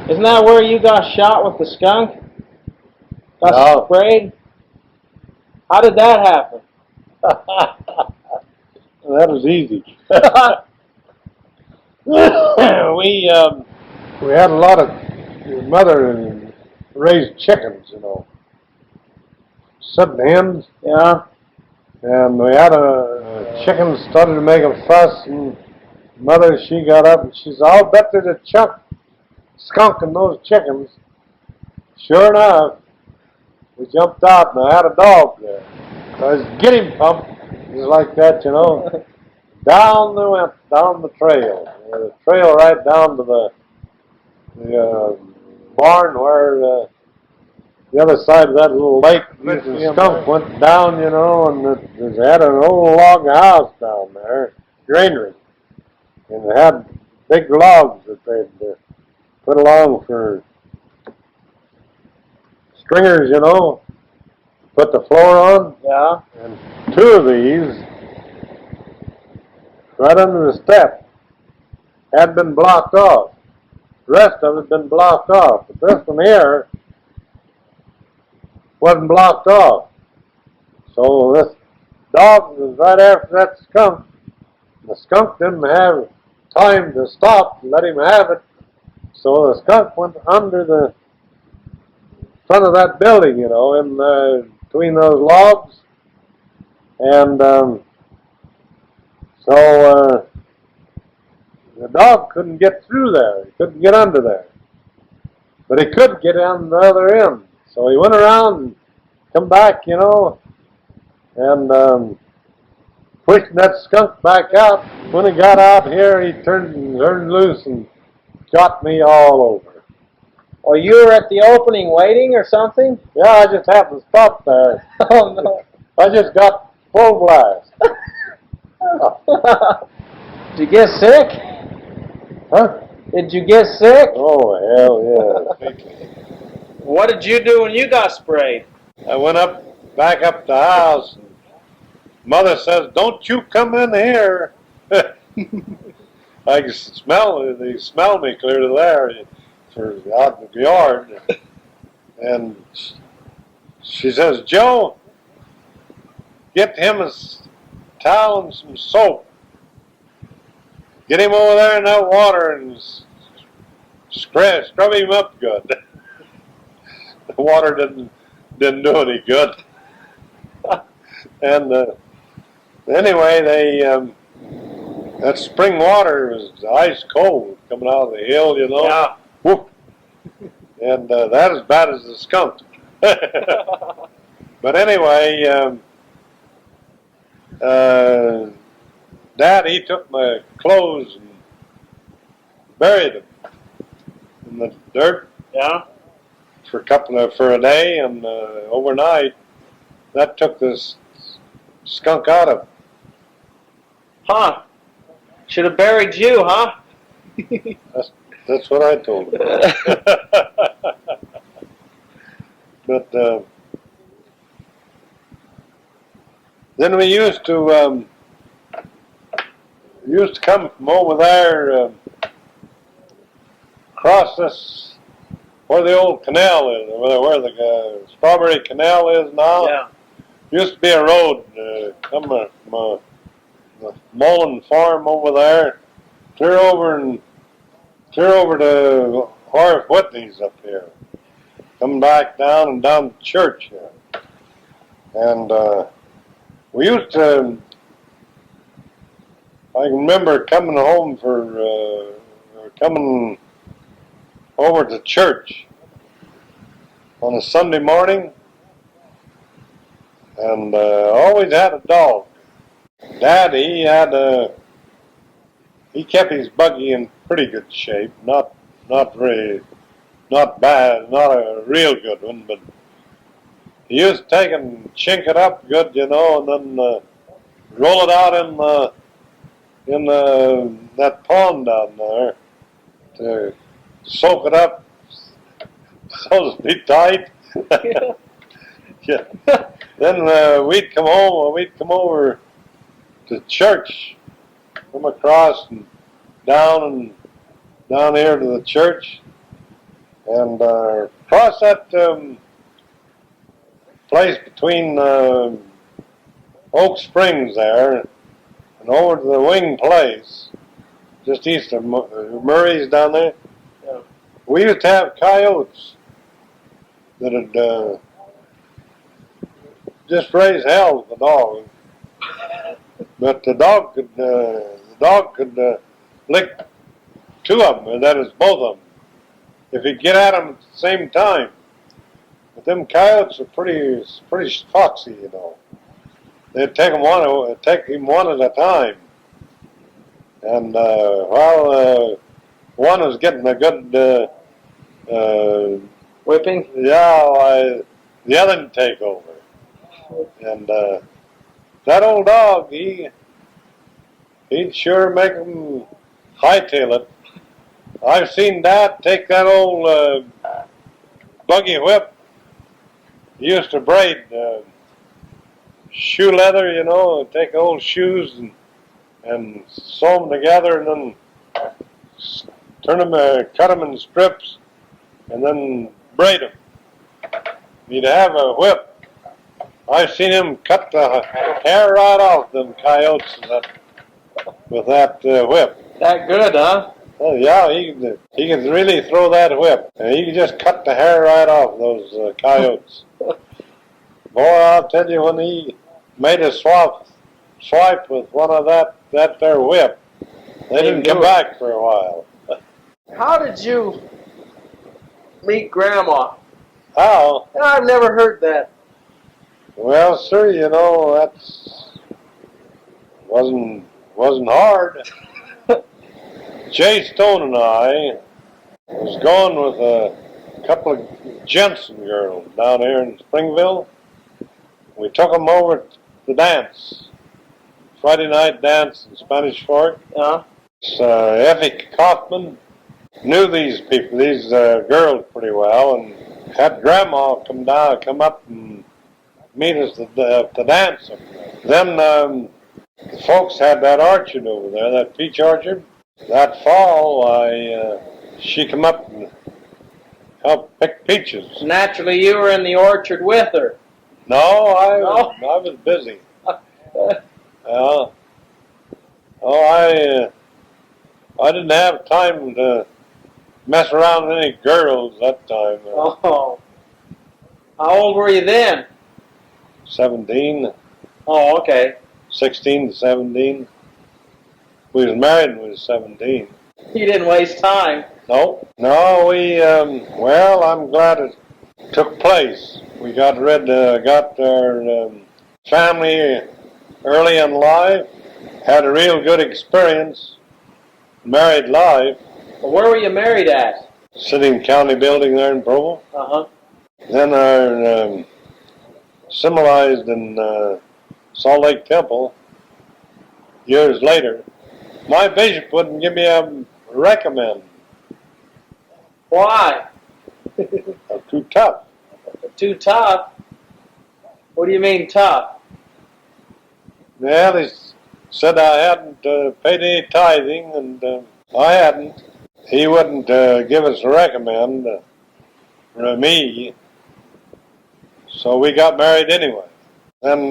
Isn't that where you got shot with the skunk? Got No. sprayed? How did that happen? That was easy. We had a lot of your mother raised chickens, you know, sitting hens. Yeah. And we had a chicken started to make a fuss, and mother, she got up and she said, "I'll bet there's a skunk in those chickens." Sure enough, we jumped out and I had a dog there. So I said, "Get him, Pump." Just like that, you know. Down they went, down the trail right down to the barn where the other side of that little lake. The skunk went down, you know, and it had an old log house down there, granary, and it had big logs that they'd put along for stringers, you know, put the floor on. Yeah. And two of these, right under the step, had been blocked off. The rest of it had been blocked off. But this one here wasn't blocked off. So this dog was right after that skunk. The skunk didn't have time to stop and let him have it. So the skunk went under the front of that building, you know, in between those logs. And so the dog couldn't get through there. He couldn't get under there. But he could get on the other end. So he went around and come back, you know, and pushing that skunk back out. When he got out here, he turned loose and got me all over. Well, you were at the opening waiting or something? Yeah, I just happened to stop there. Oh, no. I just got full blast. Did you get sick? Huh? Did you get sick? Oh, hell yeah. What did you do when you got sprayed? I went back up the house, and Mother says, "Don't you come in here." I can they smell me clear to there for out in the yard. And she says, "Joe, get him a towel and some soap. Get him over there in that water and scrub him up good." The water didn't do any good. And anyway, that spring water was ice cold coming out of the hill, you know. Yeah. Whoop. And that as bad as the skunk. But anyway, Dad, he took my clothes and buried them in the dirt. Yeah. For a day, and overnight, that took this skunk out of him. Huh. Should have buried you, huh? That's what I told him. But then we used to come from over there across this where the old canal is, where the Strawberry Canal is now. Yeah. Used to be a road coming from the Mullen Farm over there, clear over to Horace Whitney's up here. Come back down and down to church here. And we used to, I can remember coming home coming over to church on a Sunday morning, and always had a dog. Dad, he kept his buggy in pretty good shape, not bad, not a real good one, but he used to take and chink it up good, you know, and then roll it out in that pond down there to soak it up so to be tight. Yeah. Then we'd come over to church, come across and down here to the church, And across that place between Oak Springs there and over to the Wing Place, just east of Murray's down there, Yeah. we used to have coyotes that had just raised hell with the dog. But the dog could lick two of them, and that is both of them, if he'd get at them at the same time. But them coyotes are pretty foxy, you know. They'd take him one at a time. And while one was getting a good Whipping? yeah, the other would take over. And that old dog, he'd sure make him hightail it. I've seen Dad take that old buggy whip. He used to braid shoe leather, you know, and take old shoes and sew them together and then turn them, cut them in strips, and then braid them. He'd have a whip. I've seen him cut the hair right off them coyotes with that whip. That good, huh? Oh yeah, he could really throw that whip. He could just cut the hair right off those coyotes. Boy, I'll tell you, when he made a swipe with one of that there whip, they didn't come back for a while. How did you meet Grandma? How? I've never heard that. Well, sir, you know, wasn't hard. Jay Stone and I was going with a couple of Jensen girls down here in Springville. We took them over to the dance, Friday night dance in Spanish Fork. Effie Kaufman knew these people, these girls pretty well, and had Grandma come up and meet us at the dance. Then the folks had that orchard over there, that peach orchard. That fall, she come up and helped pick peaches. Naturally, you were in the orchard with her. No, I was busy. I didn't have time to mess around with any girls that time. Oh. How old were you then? 17. Oh, okay. 16 to 17. We was married when we was 17. You didn't waste time. No, well, I'm glad it took place. We got our family early in life, had a real good experience, married life. Well, where were you married at? Sitting County Building there in Provo. Then our symbolized in Salt Lake Temple years later. My bishop wouldn't give me a recommend. Why? I'm too tough. Too tough? What do you mean tough? Yeah, they said I hadn't paid any tithing, and I hadn't. He wouldn't give us a recommend for me, so we got married anyway. Then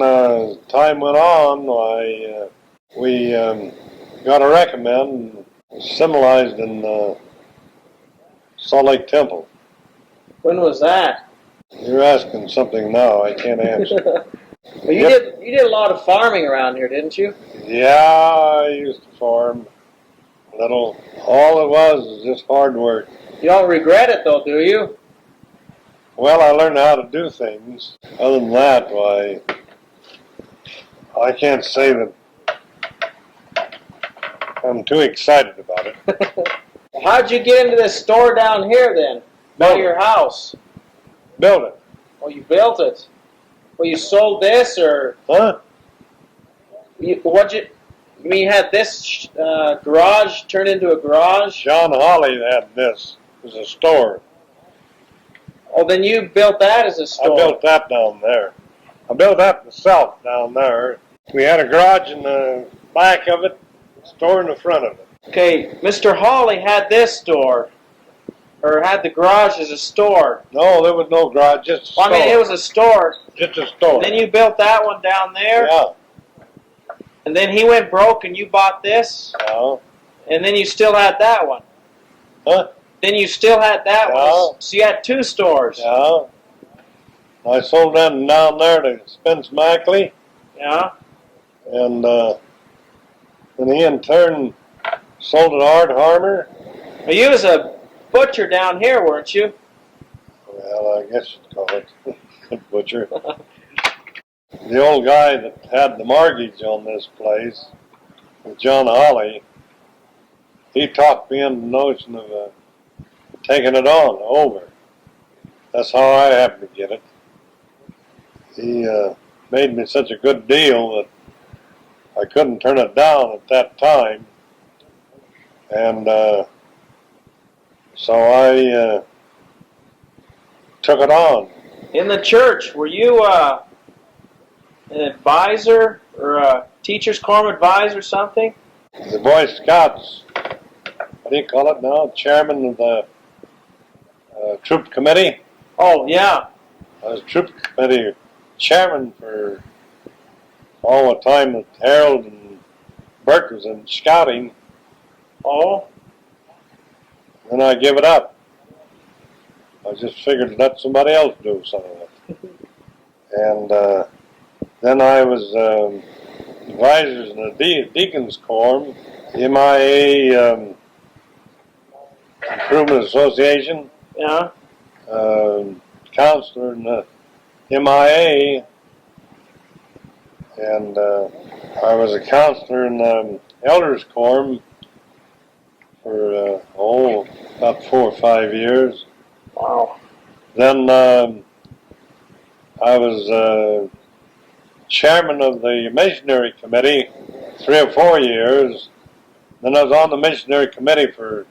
time went on, we got a recommend, symbolized in Salt Lake Temple. When was that? You're asking something now I can't answer. Well, you did a lot of farming around here, didn't you? Yeah, I used to farm a little. All it was just hard work. You don't regret it, though, do you? Well, I learned how to do things. Other than that, why, I can't say that I'm too excited about it. How'd you get into this store down here, then? By your house? Build it. Oh, you built it. Well, you sold this, or... Huh? You mean you had this garage turned into a garage? John Hawley had this as a store. Oh, then you built that as a store. I built that down there. I built that myself down there. We had a garage in the back of it, a store in the front of it. Okay, Mr. Hawley had this store, or had the garage as a store? No, there was no garage, just a store. Well, I mean, it was a store. Just a store. And then you built that one down there? Yeah. And then he went broke and you bought this? Yeah. And then you still had that one? Huh? Then you still had that one? So you had 2 stores? Yeah. I sold them down there to Spence Mackley. Yeah. And he in turn sold it to Art Harmer. Well, you was a butcher down here, weren't you? Well, I guess you'd call it butcher. The old guy that had the mortgage on this place, John Holly, he talked me into the notion of taking it on over. That's how I happened to get it. He made me such a good deal that I couldn't turn it down at that time. And so I took it on. In the church, were you an advisor or a teacher's quorum advisor or something? The Boy Scouts, what do you call it now? Chairman of the troop committee. Oh, yeah. I was troop committee chairman for all the time that Harold and Burke was in scouting. Oh? Then I give it up. I just figured to let somebody else do some of it. And then I was advisors in the Deacons Quorum, MIA Improvement Association, Yeah. counselor in the MIA, and I was a counselor in the Elders Quorum for about 4 or 5 years. Wow. Then I was chairman of the missionary committee 3 or 4 years. Then I was on the missionary committee for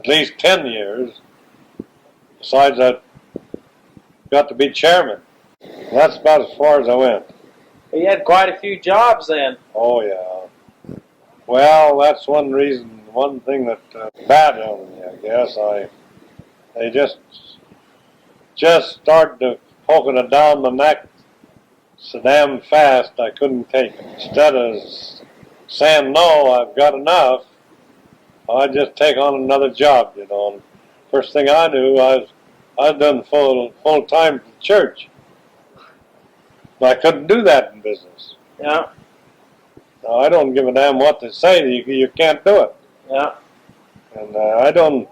at least 10 years. Besides, I got to be chairman. That's about as far as I went. You had quite a few jobs then. Oh, yeah. Well, that's one thing that bad on me, I guess. They just started to poking it down my neck so damn fast I couldn't take it. Instead of saying, no, I've got enough, I'd just take on another job, you know. And first thing I knew, I was done full time for the church. But I couldn't do that in business. Yeah. Now, I don't give a damn what they say. You can't do it. Yeah. And I don't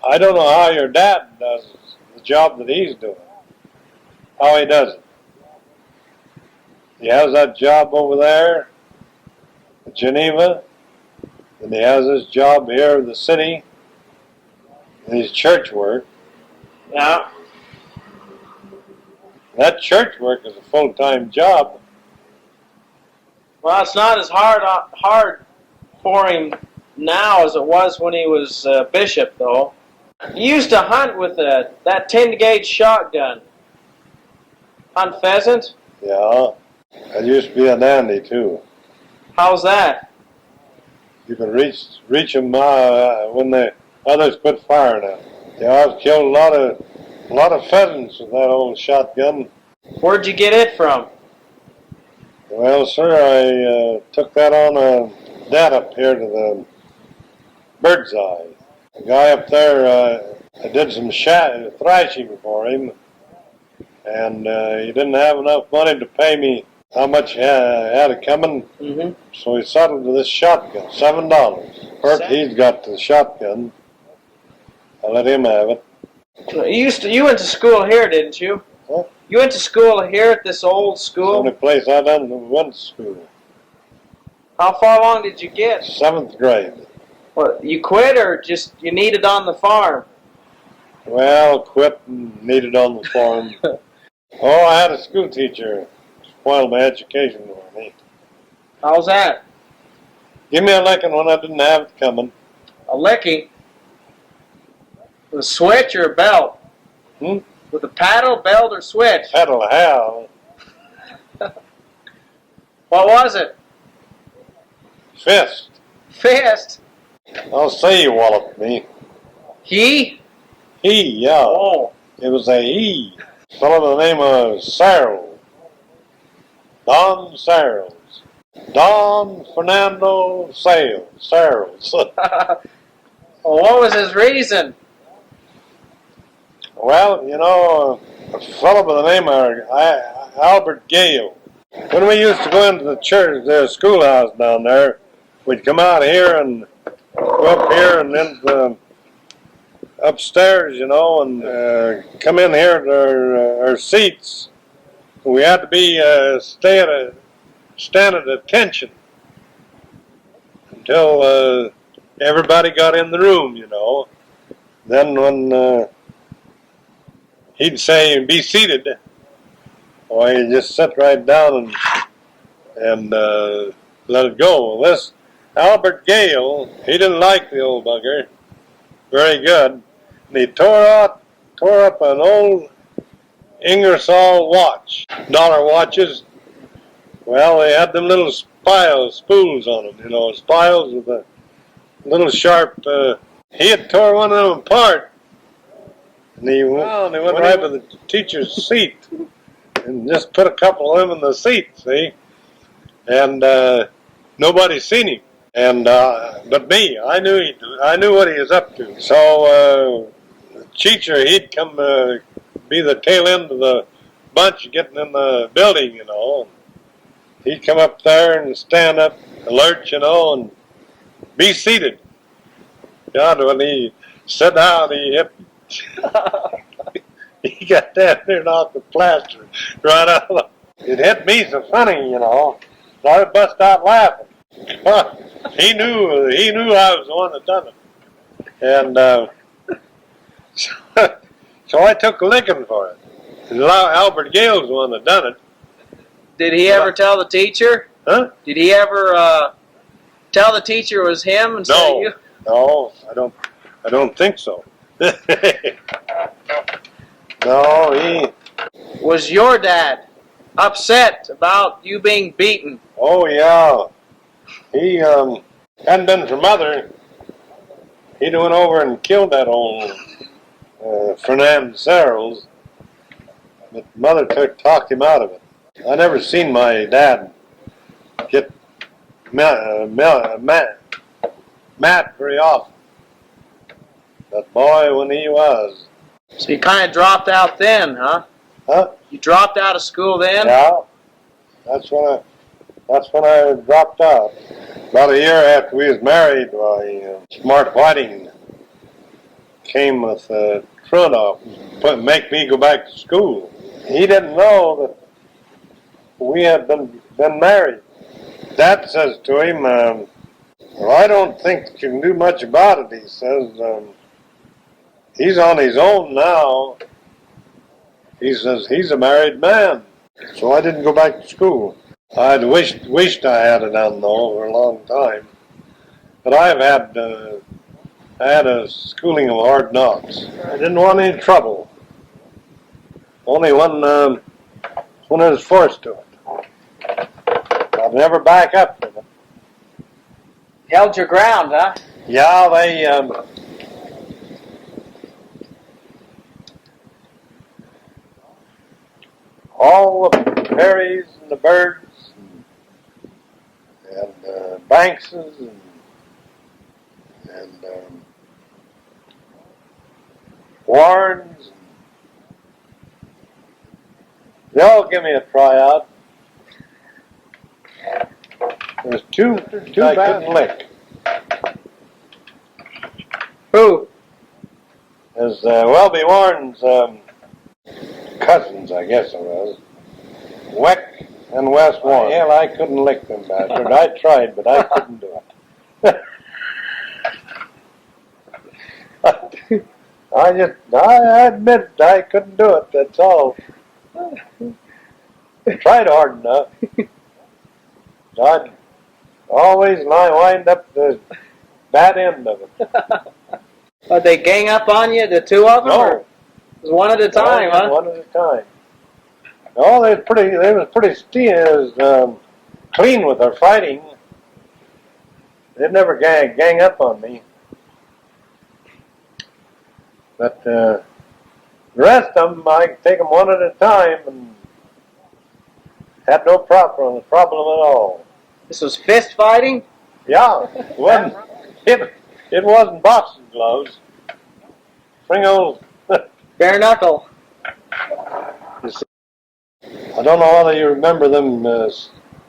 know how your dad does the job that he's doing. How he does it. He has that job over there in Geneva, and he has his job here in the city, and his church work. Yeah. That church work is a full-time job. Well, it's not as hard for him now as it was when he was bishop, though. He used to hunt with that 10-gauge shotgun. Hunt pheasant? Yeah. I used to be a dandy, too. How's that? You could reach them when the others quit firing at them. Yeah, I've killed a lot of pheasants with that old shotgun. Where'd you get it from? Well, sir, I took that on a debt up here to the Bird's Eye. The guy up there, I did some thrashing for him, and he didn't have enough money to pay me how much he had it coming, so he settled with this shotgun, $7. First, he's got the shotgun. I let him have it. You went to school here, didn't you? Huh? You went to school here at this old It's the school? only place I went to school. How far along did you get? 7th grade. What, you quit or just you needed on the farm? Well, quit and needed on the farm. Oh, I had a school teacher. Spoiled my education for me. How's that? Give me a licking when I didn't have it coming. A licking? With a switch or a belt? With a paddle, belt, or switch? Paddle hell. What was it? Fist. Fist? I'll say you walloped me. He? He, yeah. Oh. It was a he. Fellow by the name of Searles. Don Searles. Don Fernando Searles. Well, what was his reason? Well, you know, a fellow by the name of Albert Gale. When we used to go into the church, the schoolhouse down there, we'd come out here and go up here and then upstairs, you know, and come in here to our seats. We had to be stand at attention until everybody got in the room, you know. Then when he'd say, "Be seated," well, you just sit right down and let it go. Well, this Albert Gale, he didn't like the old bugger very good, and he tore up an old Ingersoll watch, dollar watches. Well, they had them little spools on them, you know, spiles with a little sharp. He had tore one of them apart, and he went right to the teacher's seat and just put a couple of them in the seat, see? And nobody seen him, and but me, I knew what he was up to. So the teacher, he'd come be the tail end of the bunch getting in the building, you know. He'd come up there and stand up, alert, you know, and be seated. God, when he sat down, he hit. He got down there and knocked the plaster right out of it. It hit me so funny, you know. So I bust out laughing. He knew I was the one that done it, and so I took a licking for it. Albert Gale's the one that done it. Did he ever tell the teacher? Huh? Did he ever tell the teacher it was him instead of you? No, I don't think so. No, he. Was your dad upset about you being beaten? Oh yeah, he hadn't been for Mother. He'd went over and killed that old Fernand Searles, but Mother talked him out of it. I never seen my dad get mad very often. But boy, when he was. So you kind of dropped out then, huh? Huh? You dropped out of school then? Yeah. That's when I dropped out. About a year after we was married, Smart Whiting came with a truant office, make me go back to school. He didn't know that we had been married. Dad says to him, well, I don't think you can do much about it, he says. He's on his own now. He says he's a married man. So I didn't go back to school. I'd wished I had it done though for a long time. But I had a schooling of hard knocks. I didn't want any trouble. Only when I was forced to it. I'd never back up from it. Held your ground, huh? Yeah, they all the berries and the birds and bankses and warrens. They all give me a tryout. There's two I couldn't lick. Who? There's Welby Warren's cousins, I guess it was. Weck and Wes Warren. Hell, I couldn't lick them bastards. I tried, but I couldn't do it. I admit I couldn't do it, that's all. I tried hard enough. I'd always wind up the bad end of it. Did they gang up on you, the two of them? No. Or it was one at a time, huh? One at a time. No, they was pretty clean with their fighting. They'd never gang up on me. But the rest of them, I could take them one at a time and had no problem at all. This was fist fighting? Yeah, it wasn't boxing gloves. Pringles. Bare knuckle. I don't know whether you remember them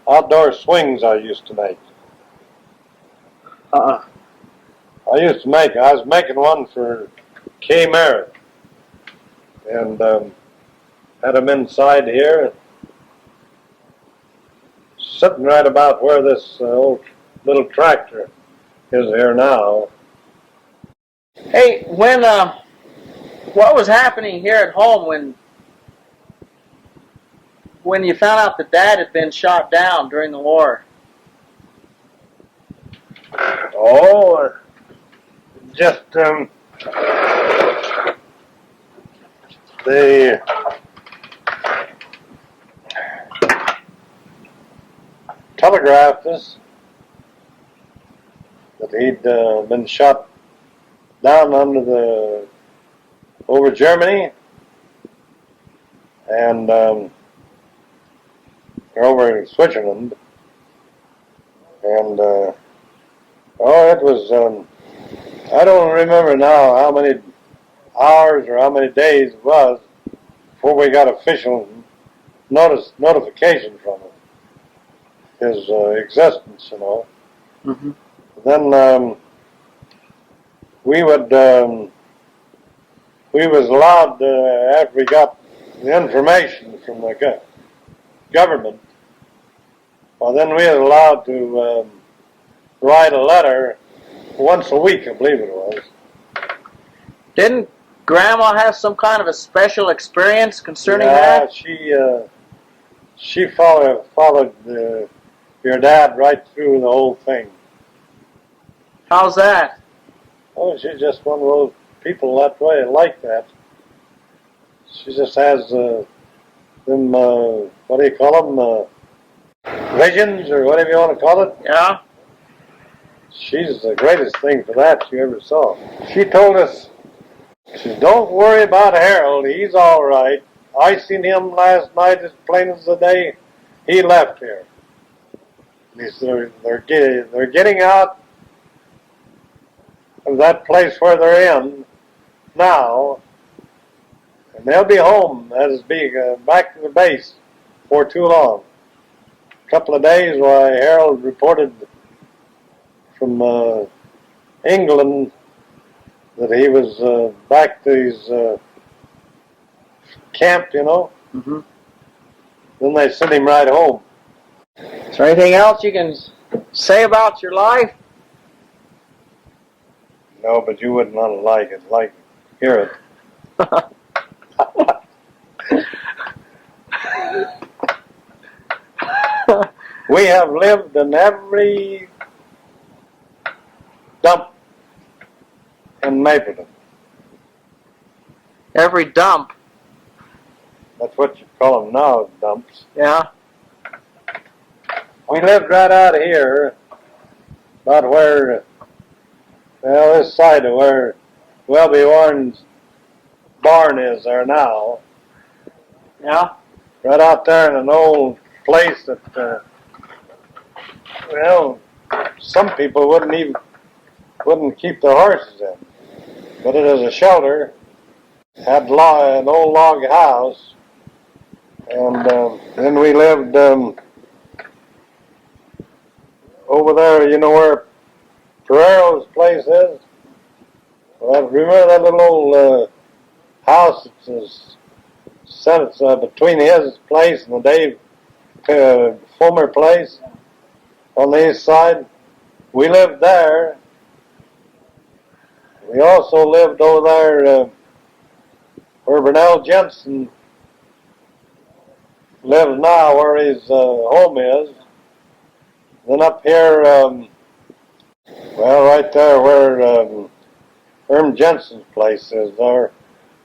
outdoor swings I used to make. Uh-uh. I was making one for K. Merritt. And had them inside here, sitting right about where this old little tractor is here now. Hey, what was happening here at home when you found out that Dad had been shot down during the war? Oh, just they telegraphed us that he'd been shot down over Germany and over in Switzerland, and it was I don't remember now how many hours or how many days it was before we got official notification from him, his existence, you know. Mm-hmm. Then we was allowed, after we got the information from the government, well, then we was allowed to write a letter once a week, I believe it was. Didn't Grandma have some kind of a special experience concerning that? that? She followed your dad right through the whole thing. How's that? Oh, she's just one of those people that way, like that. She just has them, what do you call them, visions or whatever you want to call it. Yeah? She's the greatest thing for that you ever saw. She told us, she said, don't worry about Harold, he's all right. I seen him last night as plain as the day he left here. They're getting out of that place where they're in now, and they'll be home, that is, back to the base before too long. A couple of days, why, Harold reported from England that he was back to his camp, you know. Mm-hmm. Then they sent him right home. Is there anything else you can say about your life? No, but you wouldn't want to hear it. We have lived in every dump in Mapleton. Every dump? That's what you call them now, dumps. Yeah? We lived right out of here, about where, well, this side of where Welby Warren's barn is there now. Yeah? Right out there in an old place that, well, some people wouldn't keep their horses in. But it is a shelter, had an old log house, and then we lived over there, you know where Pereiro's place is? Well, remember that little old house that's set between his place and the Dave Fulmer place on the east side? We lived there. We also lived over there where Bernal Jensen lives now, where his home is. Then up here, well, right there where Herm Jensen's place is there,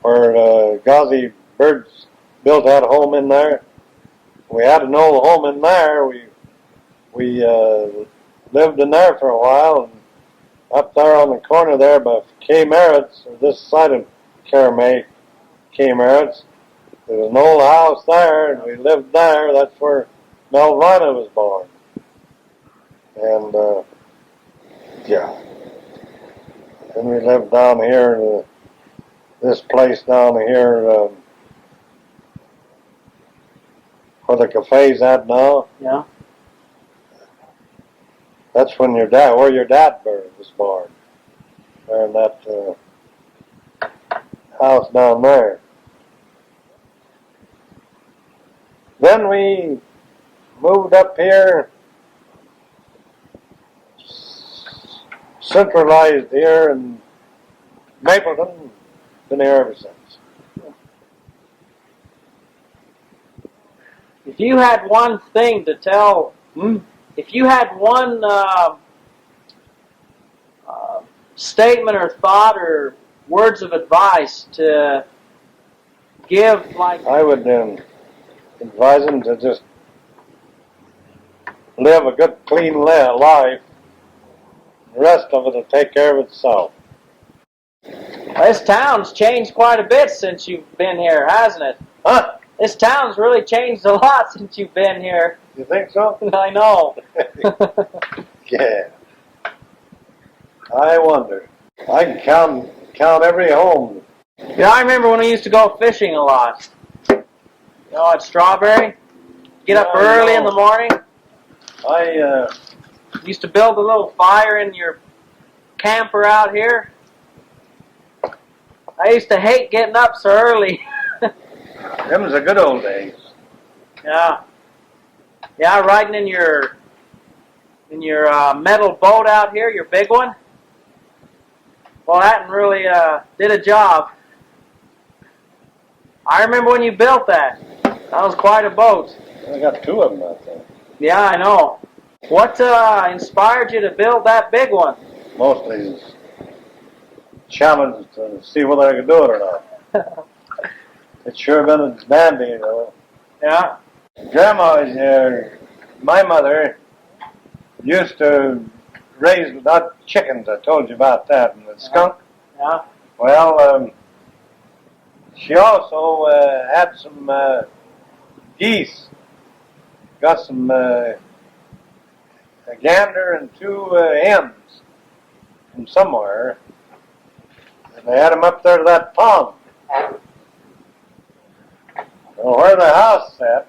where Ghazi Birds built that home in there. We had an old home in there. We lived in there for a while, and up there on the corner there by K. Merritt's, or this side of Camerats. There was an old house there, and we lived there. That's where Melvina was born. And, yeah. Then we lived down here in this place down here where the cafe's at now. Yeah. That's when where your dad was born. There in that house down there. Then we moved up here, centralized here in Mapleton. Been here ever since. If you had one thing to tell, if you had one statement or thought or words of advice to give, like... I would advise them to just live a good, clean life. The rest of it will take care of itself. This town's changed quite a bit since you've been here, hasn't it? Huh? This town's really changed a lot since you've been here. You think so? I know. Yeah. I wonder. I can count every home. Yeah, I remember when we used to go fishing a lot. You know, at Strawberry. Get up early in the morning. I used to build a little fire in your camper out here. I used to hate getting up so early. them was the good old days. Yeah. Yeah, riding in your metal boat out here, your big one. Well, that really did a job. I remember when you built that. That was quite a boat. I got two of them out there. Yeah, I know. What inspired you to build that big one? Mostly is challenge to see whether I could do it or not. It's sure been dandy, you know. Yeah. Grandma, my mother, used to raise not chickens. I told you about that, and the skunk. Yeah. Well, she also had some geese. Got some a gander and two hens from somewhere, and they had them up there to that pond. Well, where the house sat,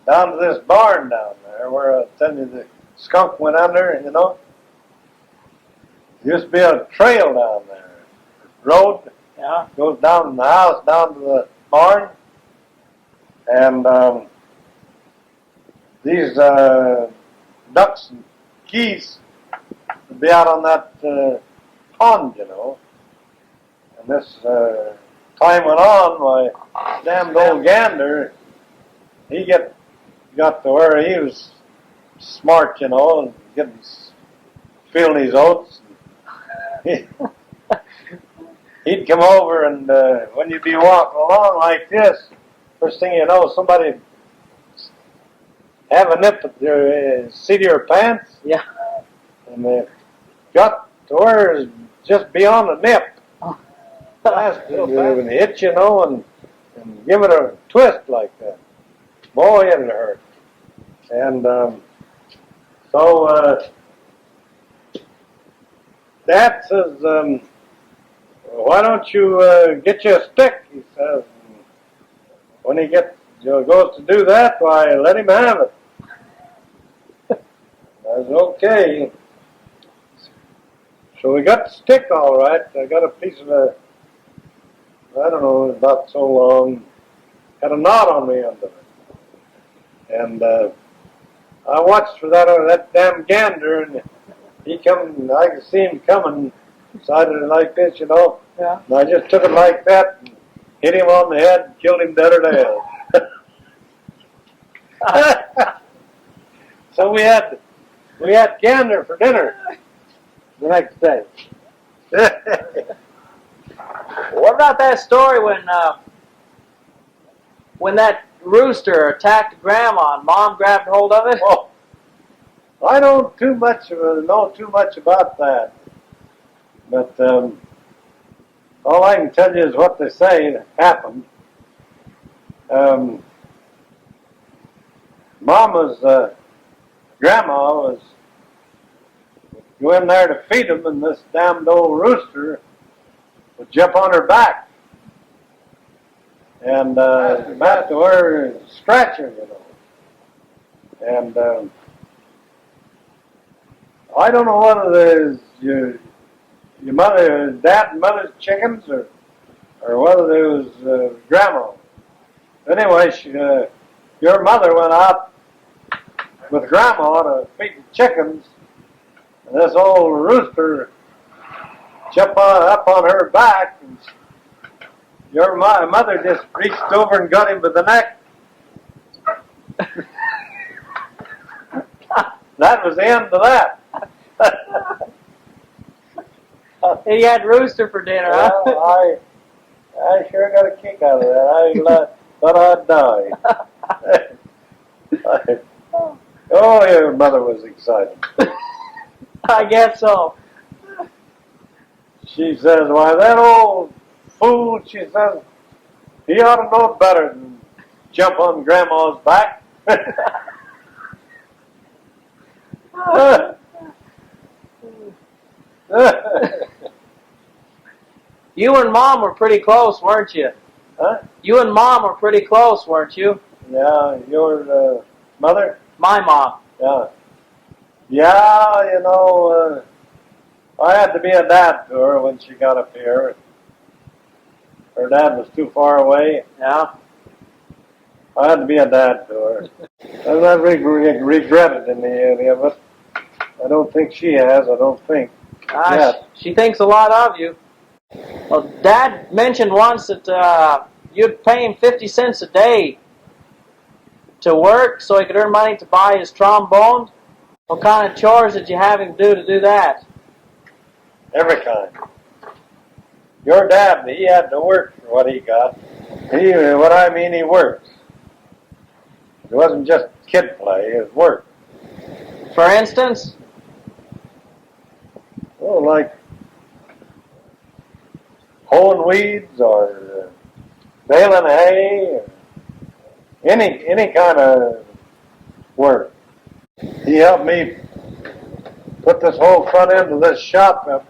down to this barn down there, where I tell you the skunk went under, you know. There used to be a trail down there. Road goes down from the house, down to the barn. And these ducks and geese would be out on that pond, you know. And this time went on, my damned old gander, he got to where he was smart, you know, and feeling his oats. He'd come over, and when you'd be walking along like this, first thing you know, somebody have a nip at the seat of your pants. Yeah. And they got to where it's just beyond the nip. When they hit, you know, and give it a twist like that. Boy, it'd hurt. And so Dad says, why don't you get you a stick, he says. When he goes to do that, why, let him have it. I was okay. So we got the stick all right. I got a piece of I don't know, about so long, had a knot on the end of it. And I watched for that damn gander, and he come, I could see him coming, sided it like this, you know. Yeah. And I just took it like that, and hit him on the head, and killed him dead or dead. So we had gander for dinner the next day. What about that story when that rooster attacked Grandma and Mom grabbed hold of it? Oh, I don't know too much about that, but All I can tell you is what they say happened. Mama's grandma was going there to feed him, and this damned old rooster would jump on her back and back to her scratching, you know. And I don't know whether there's your mother, dad and mother's chickens, or whether there was grandma. Anyway, your mother went out with grandma to feed the chickens, and this old rooster jumped up on her back, and your mother just reached over and got him by the neck. That was the end of that. He had rooster for dinner, huh? Well, I sure got a kick out of that. I thought I'd die. Oh, your mother was excited. I guess so. She says, "Why, that old fool," she says, "he ought to know better than jump on Grandma's back." You and Mom were pretty close, weren't you? Huh? You and Mom were pretty close, weren't you? Yeah, your mother? My mom. Yeah. Yeah, you know, I had to be a dad to her when she got up here. Her dad was too far away. Yeah. I had to be a dad to her. I'm not regretted in the area, but I don't think she has. I don't think. She thinks a lot of you. Well, Dad mentioned once that you'd pay him 50 cents a day to work so he could earn money to buy his trombone. What kind of chores did you have him do to do that? Every kind. Your dad, he had to work for what he got. He worked. It wasn't just kid play, it was work. For instance? Oh, like hoeing weeds or baling hay, or any kind of work. He helped me put this whole front end of this shop up